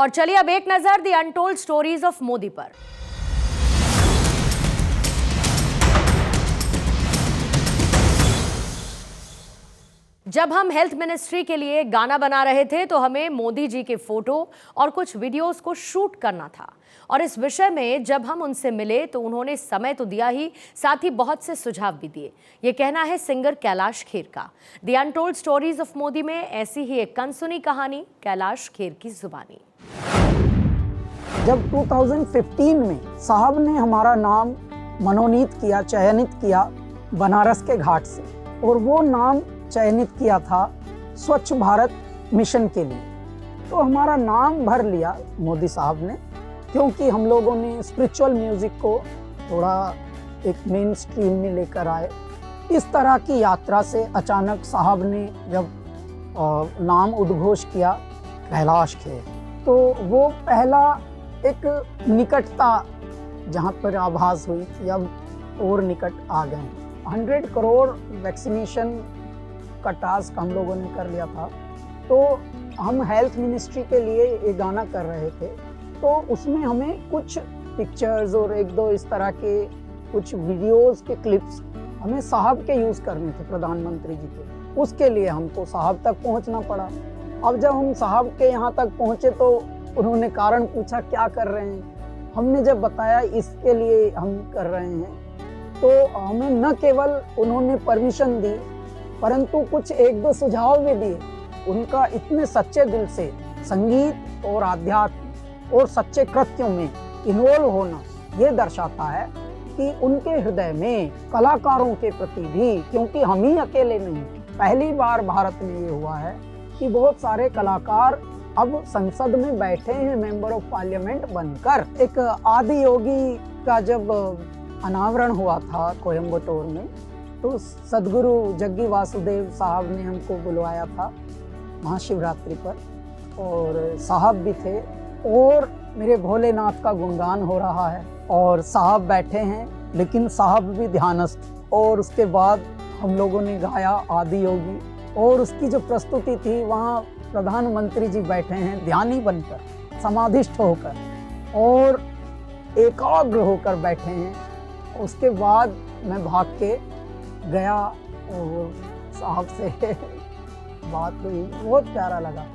और चलिए अब एक नजर the untold stories of Modi पर। जब हम हेल्थ मिनिस्ट्री के लिए गाना बना रहे थे तो हमें मोदी जी के फोटो और कुछ वीडियोस को शूट करना था, और इस विषय में जब हम उनसे मिले तो उन्होंने समय तो दिया ही, साथ ही बहुत से सुझाव भी दिए। ये कहना है सिंगर कैलाश खेर का। The untold stories of Modi में ऐसी ही एक अनसुनी कहानी कैलाश खेर की जुबानी। जब 2015 में साहब ने हमारा नाम मनोनीत किया, चयनित किया बनारस के घाट से, और वो नाम चयनित किया था स्वच्छ भारत मिशन के लिए, तो हमारा नाम भर लिया मोदी साहब ने, क्योंकि हम लोगों ने स्पिरिचुअल म्यूजिक को थोड़ा एक मेन स्ट्रीम में लेकर आए। इस तरह की यात्रा से अचानक साहब ने जब नाम उद्घोष किया कैलाश खेर, तो वो पहला एक निकटता जहाँ पर आभास हुई कि अब और निकट आ गए। 100 करोड़ वैक्सीनेशन का टास्क हम लोगों ने कर लिया था, तो हम हेल्थ मिनिस्ट्री के लिए ये गाना कर रहे थे, तो उसमें हमें कुछ पिक्चर्स और एक दो इस तरह के कुछ वीडियोस के क्लिप्स हमें साहब के यूज़ करने थे, प्रधानमंत्री जी के। उसके लिए हमको साहब तक पहुंचना पड़ा। अब जब हम साहब के यहाँ तक पहुँचे तो उन्होंने कारण पूछा क्या कर रहे हैं। हमने जब बताया इसके लिए हम कर रहे हैं, तो हमें न केवल उन्होंने परमिशन दी, परंतु कुछ एक दो सुझाव भी दिए। उनका इतने सच्चे दिल से संगीत और आध्यात्म और सच्चे कृत्यों में इन्वॉल्व होना ये दर्शाता है कि उनके हृदय में कलाकारों के प्रति भी, क्योंकि हम ही अकेले नहीं, पहली बार भारत में ये हुआ है कि बहुत सारे कलाकार अब संसद में बैठे हैं मेंबर ऑफ पार्लियामेंट बनकर। एक आदि योगी का जब अनावरण हुआ था कोयम्बटूर में, तो सदगुरु जग्गी वासुदेव साहब ने हमको बुलवाया था महाशिवरात्रि पर, और साहब भी थे, और मेरे भोलेनाथ का गुणगान हो रहा है और साहब बैठे हैं, लेकिन साहब भी ध्यानस्थ। और उसके बाद हम लोगों ने गाया आदि योगी, और उसकी जो प्रस्तुति थी वहाँ प्रधानमंत्री जी बैठे हैं ध्यानी बनकर, समाधिष्ठ होकर और एकाग्र होकर बैठे हैं। उसके बाद मैं भाग के गया और साहब से बात हुई, बहुत प्यारा लगा।